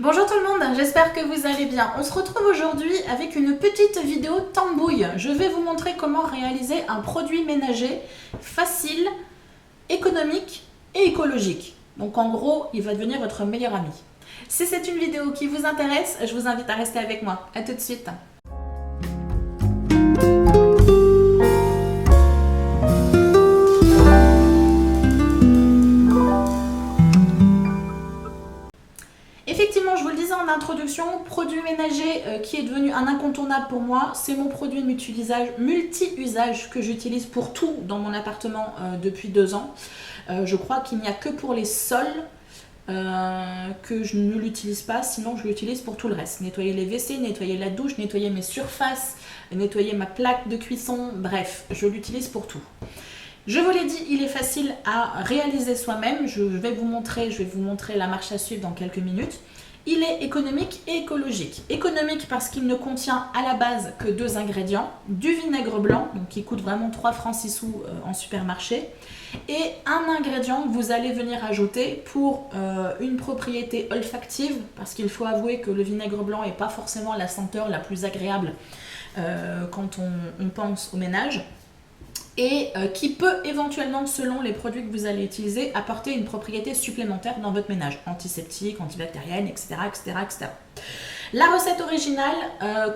Bonjour tout le monde, j'espère que vous allez bien. On se retrouve aujourd'hui avec une petite vidéo tambouille. Je vais vous montrer comment réaliser un produit ménager facile, économique et écologique. Donc en gros, il va devenir votre meilleur ami. Si c'est une vidéo qui vous intéresse, je vous invite à rester avec moi. A tout de suite. Effectivement, je vous le disais en introduction, produit ménager qui est devenu un incontournable pour moi, c'est mon produit multi-usage que j'utilise pour tout dans mon appartement depuis 2 ans. Je crois qu'il n'y a que pour les sols que je ne l'utilise pas, sinon je l'utilise pour tout le reste. Nettoyer les WC, nettoyer la douche, nettoyer mes surfaces, nettoyer ma plaque de cuisson, bref, je l'utilise pour tout. Je vous l'ai dit, il est facile à réaliser soi-même. Je vais vous montrer la marche à suivre dans quelques minutes. Il est économique et écologique. Économique parce qu'il ne contient à la base que 2 ingrédients. Du vinaigre blanc, donc qui coûte vraiment 3 francs 6 sous en supermarché. Et un ingrédient que vous allez venir ajouter pour une propriété olfactive. Parce qu'il faut avouer que le vinaigre blanc n'est pas forcément la senteur la plus agréable quand on pense au ménage. Et qui peut éventuellement, selon les produits que vous allez utiliser, apporter une propriété supplémentaire dans votre ménage, antiseptique, antibactérienne, etc. etc. La recette originale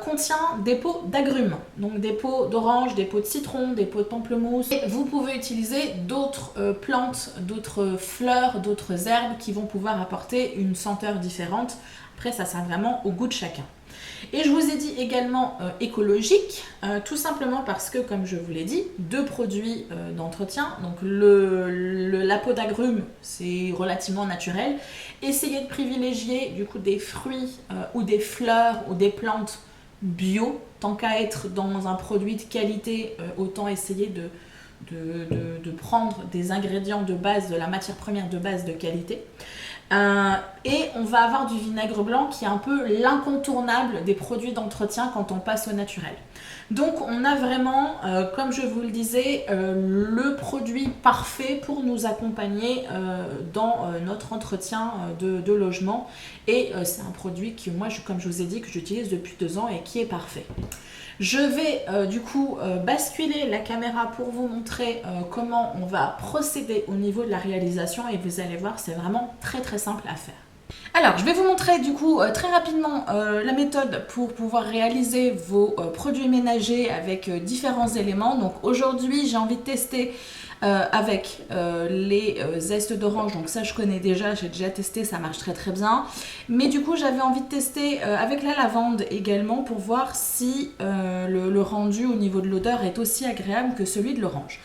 contient des pots d'agrumes, donc des pots d'orange, des pots de citron, des pots de pamplemousse. Et vous pouvez utiliser d'autres plantes, d'autres fleurs, d'autres herbes qui vont pouvoir apporter une senteur différente. Après, ça sert vraiment au goût de chacun. Et je vous ai dit également écologique, tout simplement parce que, comme je vous l'ai dit, 2 produits d'entretien. Donc la peau d'agrumes, c'est relativement naturel. Essayez de privilégier du coup des fruits ou des fleurs ou des plantes bio. Tant qu'à être dans un produit de qualité, autant essayer de prendre des ingrédients de base, de la matière première de base de qualité. Et on va avoir du vinaigre blanc qui est un peu l'incontournable des produits d'entretien quand on passe au naturel. Donc on a vraiment, comme je vous le disais, le produit parfait pour nous accompagner dans notre entretien de logement. Et c'est un produit que moi, comme je vous ai dit, que j'utilise depuis 2 ans et qui est parfait. Je vais du coup basculer la caméra pour vous montrer comment on va procéder au niveau de la réalisation et vous allez voir, c'est vraiment très simple à faire. Alors, je vais vous montrer du coup très rapidement la méthode pour pouvoir réaliser vos produits ménagers avec différents éléments. Donc aujourd'hui, j'ai envie de tester avec les zestes d'orange, donc ça je connais déjà, j'ai déjà testé, ça marche très bien. Mais du coup, j'avais envie de tester avec la lavande également pour voir si le rendu au niveau de l'odeur est aussi agréable que celui de l'orange.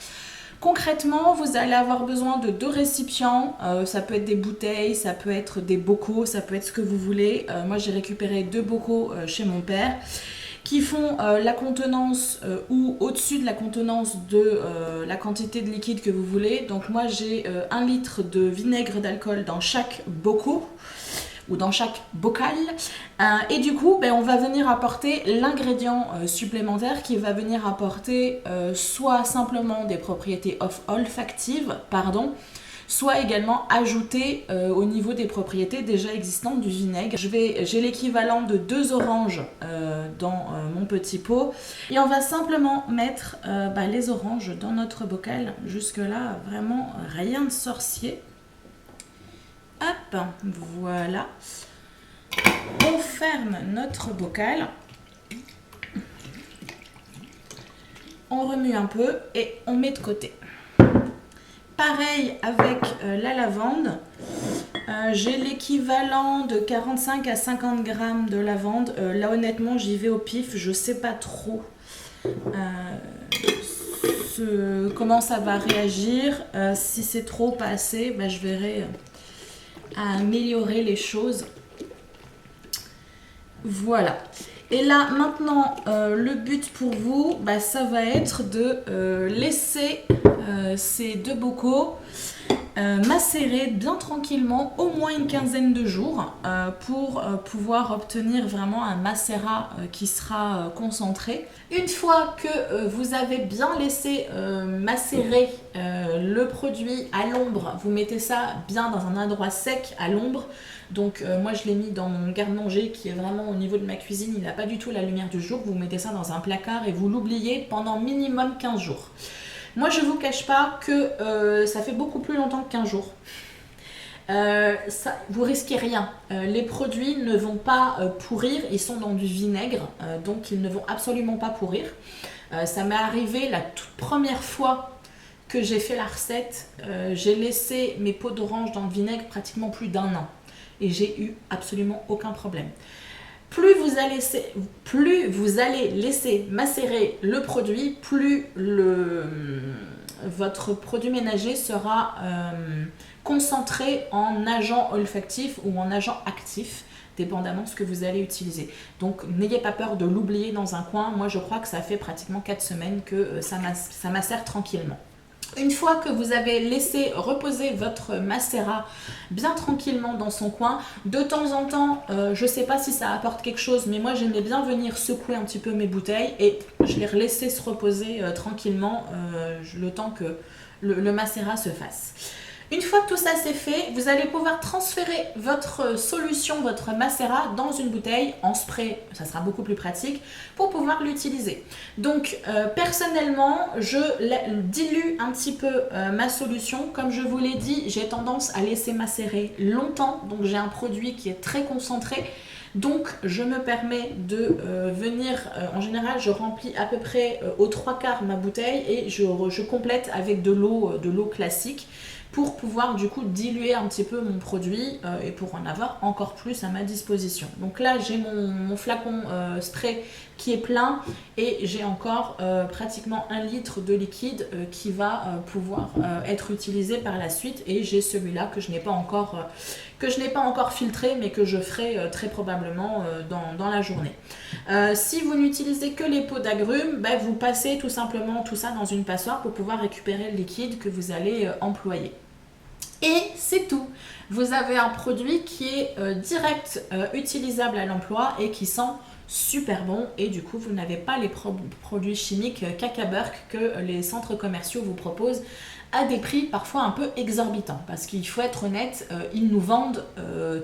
Concrètement, vous allez avoir besoin de 2 récipients, ça peut être des bouteilles, ça peut être des bocaux, ça peut être ce que vous voulez. Moi j'ai récupéré 2 bocaux chez mon père qui font la contenance ou au-dessus de la contenance de la quantité de liquide que vous voulez. Donc moi j'ai 1 litre de vinaigre d'alcool dans chaque bocal ou dans chaque bocal. Et du coup, on va venir apporter l'ingrédient supplémentaire qui va venir apporter soit simplement des propriétés olfactives, soit également ajouter au niveau des propriétés déjà existantes du vinaigre. J'ai l'équivalent de 2 oranges dans mon petit pot. Et on va simplement mettre les oranges dans notre bocal. Jusque là, vraiment rien de sorcier. Hop, voilà. On ferme notre bocal. On remue un peu et on met de côté. Pareil avec la lavande. J'ai l'équivalent de 45 à 50 grammes de lavande. Là honnêtement j'y vais au pif, je sais pas trop comment ça va réagir. Si c'est trop, pas assez, je verrai à améliorer les choses. Voilà. Et là maintenant le but pour vous, ça va être de laisser ces 2 bocaux macérer bien tranquillement au moins une quinzaine de jours pour pouvoir obtenir vraiment un macérat qui sera concentré. Une fois que vous avez bien laissé macérer le produit à l'ombre, vous mettez ça bien dans un endroit sec à l'ombre. Donc moi je l'ai mis dans mon garde-manger qui est vraiment au niveau de ma cuisine, il n'a pas du tout la lumière du jour. Vous mettez ça dans un placard et vous l'oubliez pendant minimum 15 jours. Moi je ne vous cache pas que ça fait beaucoup plus longtemps que 15 jours. Vous risquez rien. Les produits ne vont pas pourrir, ils sont dans du vinaigre, donc ils ne vont absolument pas pourrir. Ça m'est arrivé la toute première fois que j'ai fait la recette, j'ai laissé mes peaux d'orange dans le vinaigre pratiquement plus d'1 an et j'ai eu absolument aucun problème. Plus vous allez laisser macérer le produit, plus votre produit ménager sera concentré en agent olfactif ou en agent actif, dépendamment de ce que vous allez utiliser. Donc n'ayez pas peur de l'oublier dans un coin. Moi je crois que ça fait pratiquement 4 semaines que ça macère tranquillement. Une fois que vous avez laissé reposer votre macérat bien tranquillement dans son coin, de temps en temps, je ne sais pas si ça apporte quelque chose, mais moi j'aimais bien venir secouer un petit peu mes bouteilles et je les relaissais se reposer tranquillement le temps que le macérat se fasse. Une fois que tout ça c'est fait, vous allez pouvoir transférer votre solution, votre macérat dans une bouteille en spray, ça sera beaucoup plus pratique pour pouvoir l'utiliser. Donc personnellement, je dilue un petit peu ma solution. Comme je vous l'ai dit, j'ai tendance à laisser macérer longtemps, donc j'ai un produit qui est très concentré. Donc je me permets de venir, en général je remplis à peu près aux 3/4 ma bouteille et je complète avec de l'eau classique pour pouvoir du coup diluer un petit peu mon produit et pour en avoir encore plus à ma disposition. Donc là j'ai mon flacon spray qui est plein et j'ai encore pratiquement 1 litre de liquide qui va pouvoir être utilisé par la suite, et j'ai celui-là que je n'ai pas encore filtré mais que je ferai très probablement dans la journée. Si vous n'utilisez que les pots d'agrumes, vous passez tout simplement tout ça dans une passoire pour pouvoir récupérer le liquide que vous allez employer. Et c'est tout. Vous avez un produit qui est direct utilisable à l'emploi et qui sent super bon, et du coup vous n'avez pas les produits chimiques cacaburk que les centres commerciaux vous proposent à des prix parfois un peu exorbitants, parce qu'il faut être honnête, ils nous vendent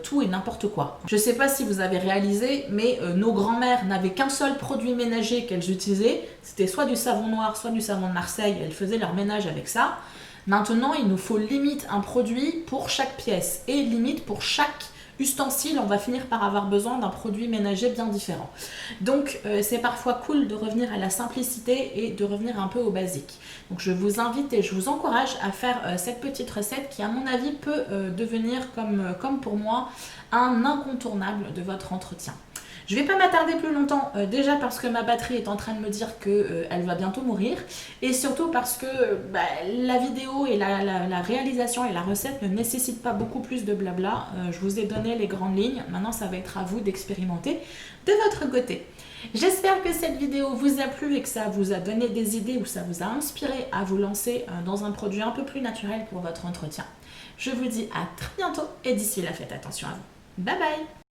tout et n'importe quoi. Je ne sais pas si vous avez réalisé, mais nos grands-mères n'avaient qu'un seul produit ménager qu'elles utilisaient, c'était soit du savon noir, soit du savon de Marseille, elles faisaient leur ménage avec ça. Maintenant, il nous faut limite un produit pour chaque pièce, et limite pour chaque ustensile, on va finir par avoir besoin d'un produit ménager bien différent. Donc c'est parfois cool de revenir à la simplicité et de revenir un peu au basique. Donc je vous invite et je vous encourage à faire cette petite recette qui, à mon avis, peut devenir, comme pour moi, un incontournable de votre entretien. Je ne vais pas m'attarder plus longtemps, déjà parce que ma batterie est en train de me dire qu'elle va bientôt mourir, et surtout parce que la vidéo et la réalisation et la recette ne nécessitent pas beaucoup plus de blabla. Je vous ai donné les grandes lignes, maintenant ça va être à vous d'expérimenter de votre côté. J'espère que cette vidéo vous a plu et que ça vous a donné des idées ou ça vous a inspiré à vous lancer dans un produit un peu plus naturel pour votre entretien. Je vous dis à très bientôt et d'ici là, faites attention à vous. Bye bye!